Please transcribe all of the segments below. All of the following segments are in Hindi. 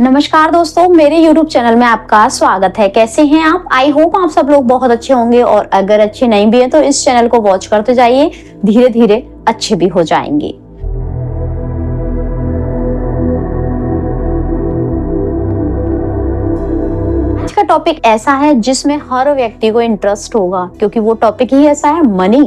नमस्कार दोस्तों, मेरे YouTube चैनल में आपका स्वागत है। कैसे हैं आप? आई होप आप सब लोग बहुत अच्छे होंगे और अगर अच्छे नहीं भी हैं तो इस चैनल को वॉच करते जाइए, धीरे धीरे अच्छे भी हो जाएंगे। आज का टॉपिक ऐसा है जिसमें हर व्यक्ति को इंटरेस्ट होगा, क्योंकि वो टॉपिक ही ऐसा है, मनी,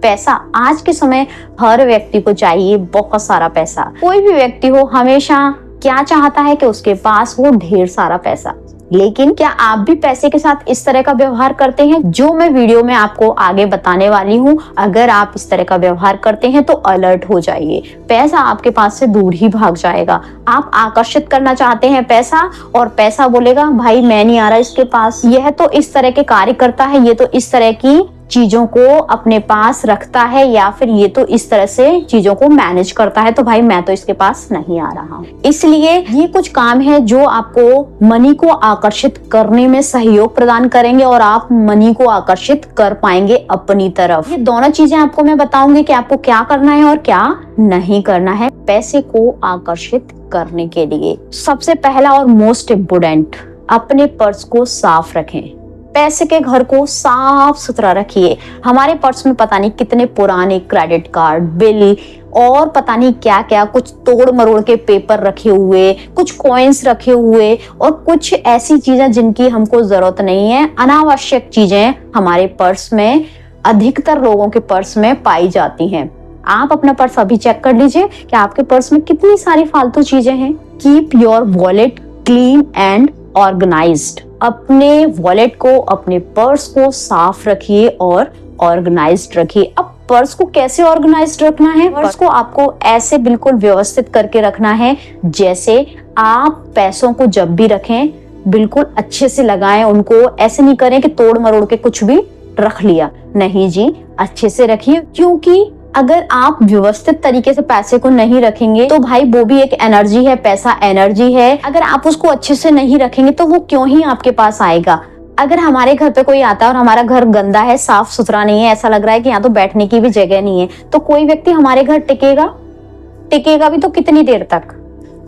पैसा। आज के समय हर व्यक्ति को चाहिए बहुत सारा पैसा। कोई भी व्यक्ति हो हमेशा क्या चाहता है कि उसके पास हो ढेर सारा पैसा। लेकिन क्या आप भी पैसे के साथ इस तरह का व्यवहार करते हैं जो मैं वीडियो में आपको आगे बताने वाली हूँ? अगर आप इस तरह का व्यवहार करते हैं तो अलर्ट हो जाइए, पैसा आपके पास से दूर ही भाग जाएगा। आप आकर्षित करना चाहते हैं पैसा, और पैसा बोलेगा भाई मैं नहीं आ रहा इसके पास, यह तो इस तरह के कार्य करता है, ये तो इस तरह की चीजों को अपने पास रखता है, या फिर ये तो इस तरह से चीजों को मैनेज करता है, तो भाई मैं तो इसके पास नहीं आ रहा हूँ। इसलिए ये कुछ काम है जो आपको मनी को आकर्षित करने में सहयोग प्रदान करेंगे और आप मनी को आकर्षित कर पाएंगे अपनी तरफ। ये दोनों चीजें आपको मैं बताऊंगी कि आपको क्या करना है और क्या नहीं करना है पैसे को आकर्षित करने के लिए। सबसे पहला और मोस्ट इम्पोर्टेंट, अपने पर्स को साफ रखें। पैसे के घर को साफ सुथरा रखिए। हमारे पर्स में पता नहीं कितने पुराने क्रेडिट कार्ड, बिल और पता नहीं क्या क्या, कुछ तोड़ मरोड़ के पेपर रखे हुए, कुछ कॉइन्स रखे हुए और कुछ ऐसी चीजें जिनकी हमको जरूरत नहीं है, अनावश्यक चीजें हमारे पर्स में, अधिकतर लोगों के पर्स में पाई जाती हैं। आप अपना पर्स अभी चेक कर लीजिए कि आपके पर्स में कितनी सारी फालतू चीजें हैं। Keep your wallet clean and organised. अपने वॉलेट को, अपने पर्स को साफ रखिए और ऑर्गेनाइज्ड रखिए। अब पर्स को कैसे ऑर्गेनाइज्ड रखना है? पर्स को आपको ऐसे बिल्कुल व्यवस्थित करके रखना है जैसे आप पैसों को जब भी रखें बिल्कुल अच्छे से लगाएं उनको। ऐसे नहीं करें कि तोड़ मरोड़ के कुछ भी रख लिया, नहीं जी, अच्छे से रखिए। क्योंकि अगर आप व्यवस्थित तरीके से पैसे को नहीं रखेंगे तो भाई वो भी एक एनर्जी है, पैसा एनर्जी है। अगर आप उसको अच्छे से नहीं रखेंगे तो वो क्यों ही आपके पास आएगा। अगर हमारे घर पे कोई आता है और हमारा घर गंदा है, साफ सुथरा नहीं है, ऐसा लग रहा है कि यहाँ तो बैठने की भी जगह नहीं है, तो कोई व्यक्ति हमारे घर टिकेगा भी तो कितनी देर तक।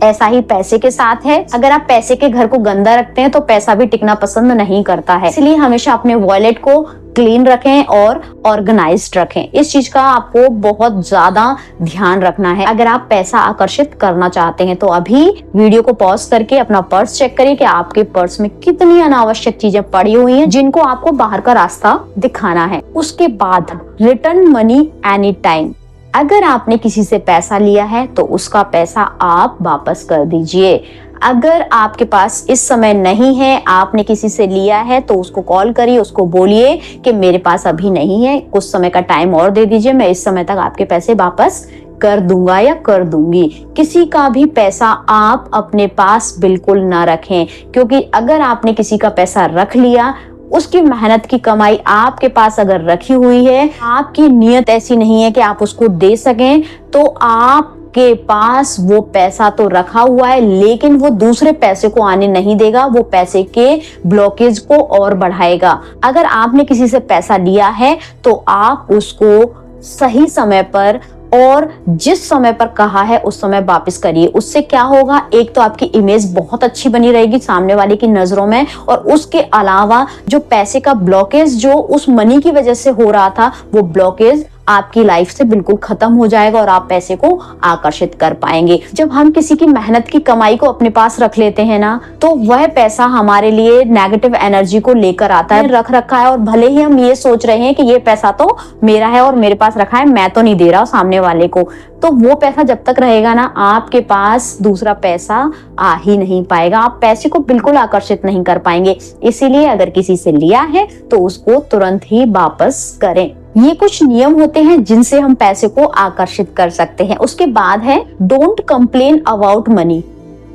ऐसा ही पैसे के साथ है। अगर आप पैसे के घर को गंदा रखते हैं तो पैसा भी टिकना पसंद नहीं करता है। इसलिए हमेशा अपने वॉलेट को क्लीन रखें और ऑर्गेनाइज्ड रखें। इस चीज का आपको बहुत ज्यादा ध्यान रखना है अगर आप पैसा आकर्षित करना चाहते हैं। तो अभी वीडियो को पॉज करके अपना पर्स चेक करिए कि आपके पर्स में कितनी अनावश्यक चीजें पड़ी हुई हैं जिनको आपको बाहर का रास्ता दिखाना है। उसके बाद रिटर्न मनी एनी टाइम। अगर आपने किसी से पैसा लिया है तो उसका पैसा आप वापस कर दीजिए। अगर आपके पास इस समय नहीं है, आपने किसी से लिया है, तो उसको कॉल करिए, उसको बोलिए कि मेरे पास अभी नहीं है, कुछ समय का टाइम और दे दीजिए, मैं इस समय तक आपके पैसे वापस कर दूंगा या कर दूंगी। किसी का भी पैसा आप अपने पास बिल्कुल ना रखें, क्योंकि अगर आपने किसी का पैसा रख लिया, उसकी मेहनत की कमाई आपके पास अगर रखी हुई है, आपकी नीयत ऐसी नहीं है कि आप उसको दे सकें, तो आपके पास वो पैसा तो रखा हुआ है लेकिन वो दूसरे पैसे को आने नहीं देगा, वो पैसे के ब्लॉकेज को और बढ़ाएगा। अगर आपने किसी से पैसा लिया है तो आप उसको सही समय पर और जिस समय पर कहा है उस समय वापस करिए। उससे क्या होगा, एक तो आपकी इमेज बहुत अच्छी बनी रहेगी सामने वाले की नजरों में, और उसके अलावा जो पैसे का ब्लॉकेज जो उस मनी की वजह से हो रहा था, वो ब्लॉकेज आपकी लाइफ से बिल्कुल खत्म हो जाएगा और आप पैसे को आकर्षित कर पाएंगे। जब हम किसी की मेहनत की कमाई को अपने पास रख लेते हैं ना, तो वह पैसा हमारे लिए नेगेटिव एनर्जी को लेकर आता है। रख रखा है और भले ही हम ये सोच रहे हैं कि ये पैसा तो मेरा है और मेरे पास रखा है, मैं तो नहीं दे रहा सामने वाले को, तो वो पैसा जब तक रहेगा ना, आपके पास दूसरा पैसा आ ही नहीं पाएगा। आप पैसे को बिल्कुल आकर्षित नहीं कर पाएंगे। इसीलिए अगर किसी से लिया है तो उसको तुरंत ही वापस करें। ये कुछ नियम होते हैं जिनसे हम पैसे को आकर्षित कर सकते हैं। उसके बाद है डोंट कंप्लेन अबाउट मनी।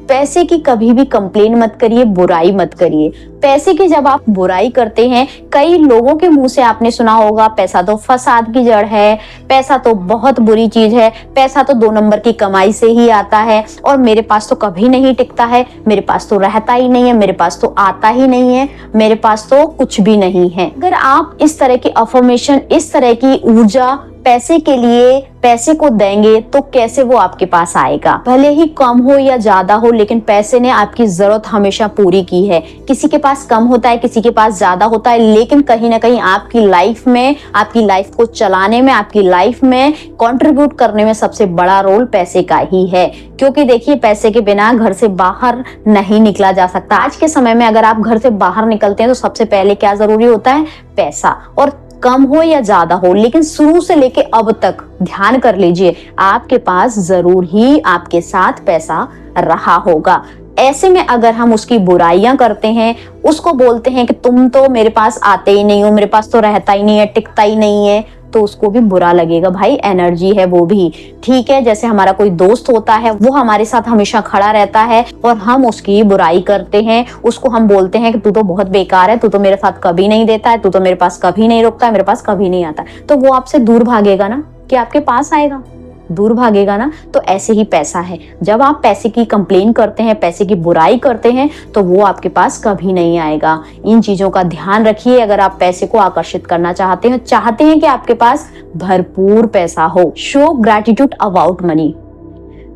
पैसे की कभी भी कंप्लेन मत करिए, बुराई मत करिए। पैसे की जब आप बुराई करते हैं, कई लोगों के मुंह से आपने सुना होगा पैसा तो फसाद की जड़ है, पैसा तो बहुत बुरी चीज है, पैसा तो 2 नंबर की कमाई से ही आता है, और मेरे पास तो कभी नहीं टिकता है, मेरे पास तो रहता ही नहीं है, मेरे पास तो आता ही नहीं है, मेरे पास तो कुछ भी नहीं है। अगर आप इस तरह की अफर्मेशन, इस तरह की ऊर्जा पैसे के लिए पैसे को देंगे तो कैसे वो आपके पास आएगा। भले ही कम हो या ज्यादा हो, लेकिन पैसे ने आपकी जरूरत हमेशा पूरी की है। किसी के पास कम होता है, किसी के पास ज्यादा होता है, लेकिन कहीं ना कहीं आपकी लाइफ में, आपकी लाइफ को चलाने में, आपकी लाइफ में कंट्रीब्यूट करने में सबसे बड़ा रोल पैसे का ही है। क्योंकि देखिए, पैसे के बिना घर से बाहर नहीं निकला जा सकता। आज के समय में अगर आप घर से बाहर निकलते हैं तो सबसे पहले क्या जरूरी होता है? पैसा। और कम हो या ज्यादा हो, लेकिन शुरू से लेके अब तक ध्यान कर लीजिए, आपके पास जरूर ही आपके साथ पैसा रहा होगा। ऐसे में अगर हम उसकी बुराइयां करते हैं, उसको बोलते हैं कि तुम तो मेरे पास आते ही नहीं हो, मेरे पास तो रहता ही नहीं है, टिकता ही नहीं है, तो उसको भी बुरा लगेगा। भाई एनर्जी है वो भी, ठीक है। जैसे हमारा कोई दोस्त होता है, वो हमारे साथ हमेशा खड़ा रहता है और हम उसकी बुराई करते हैं, उसको हम बोलते हैं कि तू तो बहुत बेकार है, तू तो मेरे साथ कभी नहीं देता है, तू तो मेरे पास कभी नहीं रुकता है, मेरे पास कभी नहीं आता, तो वो आपसे दूर भागेगा ना कि आपके पास आएगा? दूर भागेगा ना। तो ऐसे ही पैसा है, जब आप पैसे की कंप्लेन करते हैं, पैसे की बुराई करते हैं, तो वो आपके पास कभी नहीं आएगा। इन चीजों का ध्यान रखिए अगर आप पैसे को आकर्षित करना चाहते हैं कि आपके पास भरपूर पैसा हो। Show gratitude about money.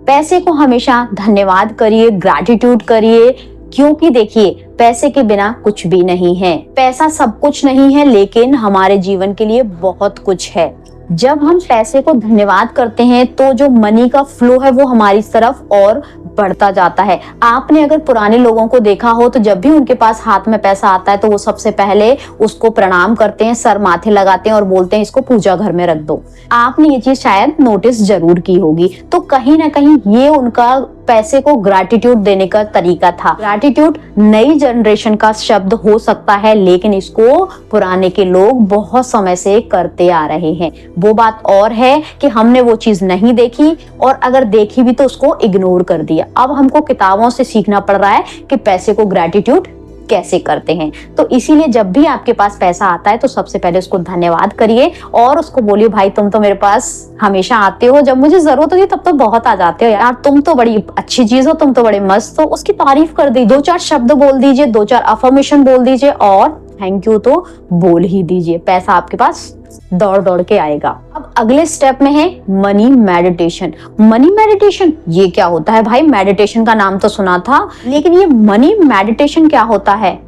पैसे को हमेशा धन्यवाद करिए, ग्रैटिट्यूड करिए, क्योंकि देखिए, पैसे के बिना कुछ भी नहीं है। पैसा सब कुछ नहीं है, लेकिन हमारे जीवन के लिए बहुत कुछ है। जब हम पैसे को धन्यवाद करते हैं तो जो मनी का फ्लो है वो हमारी तरफ और बढ़ता जाता है। आपने अगर पुराने लोगों को देखा हो तो जब भी उनके पास हाथ में पैसा आता है तो वो सबसे पहले उसको प्रणाम करते हैं, सर माथे लगाते हैं और बोलते हैं इसको पूजा घर में रख दो। आपने ये चीज शायद नोटिस जरूर की होगी। तो कहीं ना कहीं ये उनका पैसे को ग्रैटिट्यूड देने का तरीका था। ग्रैटिट्यूड नई जनरेशन का शब्द हो सकता है, लेकिन इसको पुराने के लोग बहुत समय से करते आ रहे हैं। वो बात और है कि हमने वो चीज नहीं देखी, और अगर देखी भी तो उसको इग्नोर कर दिया। अब हमको किताबों से सीखना पड़ रहा है कि पैसे को ग्रैटिट्यूड कैसे करते हैं। तो इसीलिए जब भी आपके पास पैसा आता है तो सबसे पहले उसको धन्यवाद करिए और उसको बोलिए, भाई तुम तो मेरे पास हमेशा आते हो, जब मुझे जरूरत होती है तब तो बहुत आ जाते हो यार, तुम तो बड़ी अच्छी चीज हो, तुम तो बड़े मस्त हो। उसकी तारीफ कर दी, 2-4 शब्द बोल दीजिए, 2-4 अफर्मेशन बोल दीजिए और थैंक यू तो बोल ही दीजिए। पैसा आपके पास दौड़ दौड़ के आएगा। अब अगले स्टेप में है मनी मेडिटेशन। मनी मेडिटेशन ये क्या होता है भाई? मेडिटेशन का नाम तो सुना था, लेकिन ये मनी मेडिटेशन क्या होता है?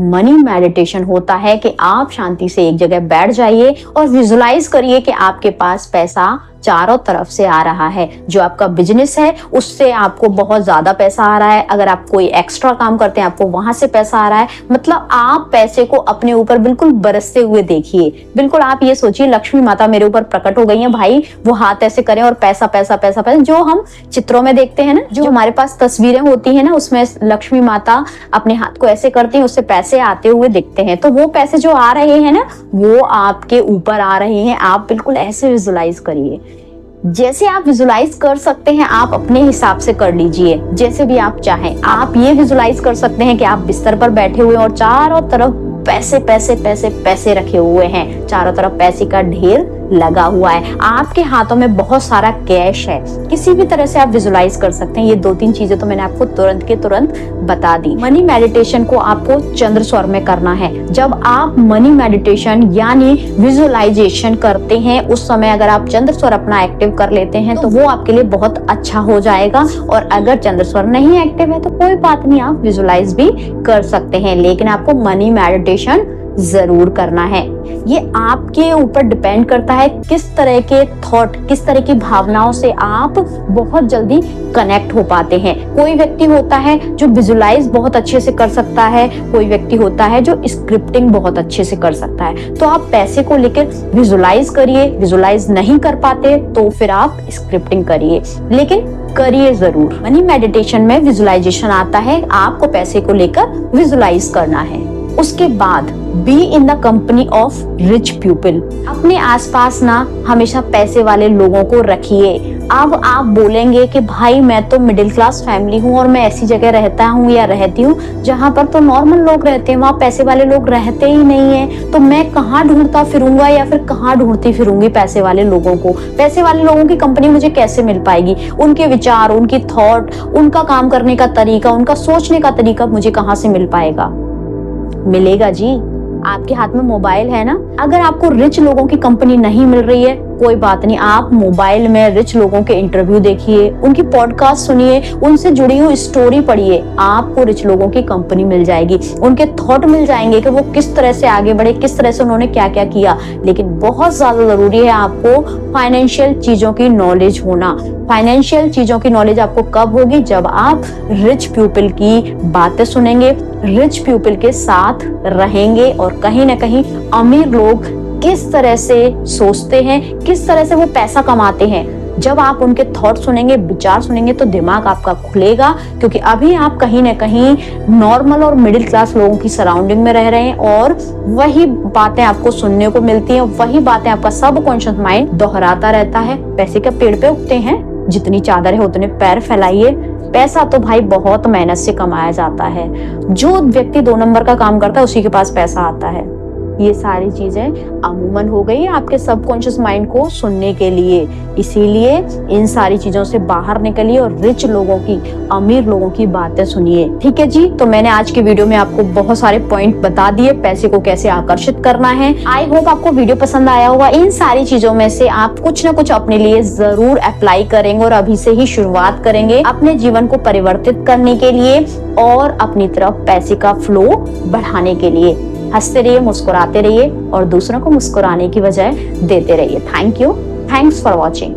मनी मेडिटेशन होता है कि आप शांति से एक जगह बैठ जाइए और विजुलाइज करिए कि आपके पास पैसा चारों तरफ से आ रहा है। जो आपका बिजनेस है उससे आपको बहुत ज्यादा पैसा आ रहा है, अगर आप कोई एक्स्ट्रा काम करते हैं आपको वहां से पैसा आ रहा है। मतलब आप पैसे को अपने ऊपर बिल्कुल बरसते हुए देखिए। बिल्कुल आप ये सोचिए, लक्ष्मी माता मेरे ऊपर प्रकट हो गई है, भाई वो हाथ ऐसे करें और पैसा पैसा पैसा पैसा, जो हम चित्रों में देखते हैं ना, जो हमारे पास तस्वीरें होती है ना, उसमें लक्ष्मी माता अपने हाथ को ऐसे करती है, उससे पैसे आते हुए दिखते हैं। तो वो पैसे जो आ रहे हैं ना, वो आपके ऊपर आ रहे हैं। आप बिल्कुल ऐसे विजुलाइज करिए, जैसे आप विजुलाइज कर सकते हैं आप अपने हिसाब से कर लीजिए, जैसे भी आप चाहें। आप ये विजुलाइज कर सकते हैं कि आप बिस्तर पर बैठे हुए और चारों तरफ पैसे पैसे पैसे पैसे रखे हुए हैं, चारों तरफ पैसे का ढेर लगा हुआ है, आपके हाथों में बहुत सारा कैश है। किसी भी तरह से आप विजुलाइज कर सकते हैं। ये 2-3 चीजें तो मैंने आपको तुरंत के तुरंत बता दी। मनी मेडिटेशन को आपको चंद्र स्वर में करना है। जब आप मनी मेडिटेशन यानी विजुलाइजेशन करते हैं, उस समय अगर आप चंद्र स्वर अपना एक्टिव कर लेते हैं तो वो आपके लिए बहुत अच्छा हो जाएगा। और अगर चंद्र स्वर नहीं एक्टिव है तो कोई बात नहीं, आप विजुलाइज भी कर सकते हैं, लेकिन आपको मनी मेडिटेशन जरूर करना है। ये आपके ऊपर डिपेंड करता है किस तरह के थॉट, किस तरह की भावनाओं से आप बहुत जल्दी कनेक्ट हो पाते हैं। कोई व्यक्ति होता है जो विजुलाइज बहुत अच्छे से कर सकता है, कोई व्यक्ति होता है जो स्क्रिप्टिंग बहुत अच्छे से कर सकता है। तो आप पैसे को लेकर विजुलाइज करिए, विजुलाइज नहीं कर पाते तो फिर आप स्क्रिप्टिंग करिए, लेकिन करिए जरूर। मनी मेडिटेशन में विजुलाइजेशन आता है, आपको पैसे को लेकर विजुलाइज करना है। उसके बाद be in the company of rich people. अपने आसपास ना हमेशा पैसे वाले लोगों को रखिए। अब आप बोलेंगे कि भाई मैं तो मिडिल क्लास फैमिली हूँ और मैं ऐसी जगह रहता हूँ या रहती हूँ जहाँ पर तो नॉर्मल लोग रहते हैं, वहाँ पैसे वाले लोग रहते ही नहीं है, तो मैं कहाँ ढूंढता फिरूंगा या फिर कहाँ ढूंढती फिरूंगी पैसे वाले लोगों को? पैसे वाले लोगों की कंपनी मुझे कैसे मिल पाएगी? उनके विचार, उनकी थॉट, उनका काम करने का तरीका, उनका सोचने का तरीका मुझे कहाँ से मिल पाएगा? मिलेगा जी, आपके हाथ में मोबाइल है ना। अगर आपको रिच लोगों की कंपनी नहीं मिल रही है कोई बात नहीं, आप मोबाइल में रिच लोगों के इंटरव्यू देखिए, उनकी पॉडकास्ट सुनिए, उनसे जुड़ी हुई स्टोरी पढ़िए, आपको रिच लोगों की कंपनी मिल जाएगी, उनके थॉट मिल जाएंगे कि वो किस तरह से आगे बढ़े, किस तरह से उन्होंने क्या क्या किया। लेकिन बहुत ज्यादा जरूरी है आपको फाइनेंशियल चीजों की नॉलेज होना। फाइनेंशियल चीजों की नॉलेज आपको कब होगी? जब आप रिच पीपल की बातें सुनेंगे, रिच पीपल के साथ रहेंगे, और कहीं ना कहीं अमीर लोग किस तरह से सोचते हैं, किस तरह से वो पैसा कमाते हैं। जब आप उनके थॉट सुनेंगे, विचार सुनेंगे, तो दिमाग आपका खुलेगा, क्योंकि अभी आप कहीं ना कहीं नॉर्मल और मिडिल क्लास लोगों की सराउंडिंग में रह रहे हैं, और वही बातें आपको सुनने को मिलती हैं, वही बातें आपका सबकॉन्शियस माइंड दोहराता रहता है। पैसे के पेड़ पे उगते हैं, जितनी चादर है उतने पैर फैलाइए। पैसा तो भाई बहुत मेहनत से कमाया जाता है। जो व्यक्ति 2 नंबर का काम करता है उसी के पास पैसा आता है। ये सारी चीजें अमूमन हो गई आपके सबकॉन्शियस माइंड को सुनने के लिए। इसीलिए इन सारी चीजों से बाहर निकलिए और रिच लोगों की, अमीर लोगों की बातें सुनिए। ठीक है जी, तो मैंने आज की वीडियो में आपको बहुत सारे पॉइंट बता दिए पैसे को कैसे आकर्षित करना है। आई होप आपको वीडियो पसंद आया होगा। इन सारी चीजों में से आप कुछ ना कुछ अपने लिए जरूर अप्लाई करेंगे, और अभी से ही शुरुआत करेंगे अपने जीवन को परिवर्तित करने के लिए और अपनी तरफ पैसे का फ्लो बढ़ाने के लिए। हंसते रहिए, मुस्कुराते रहिए, और दूसरों को मुस्कुराने की वजह देते रहिए। Thank you, thanks for watching.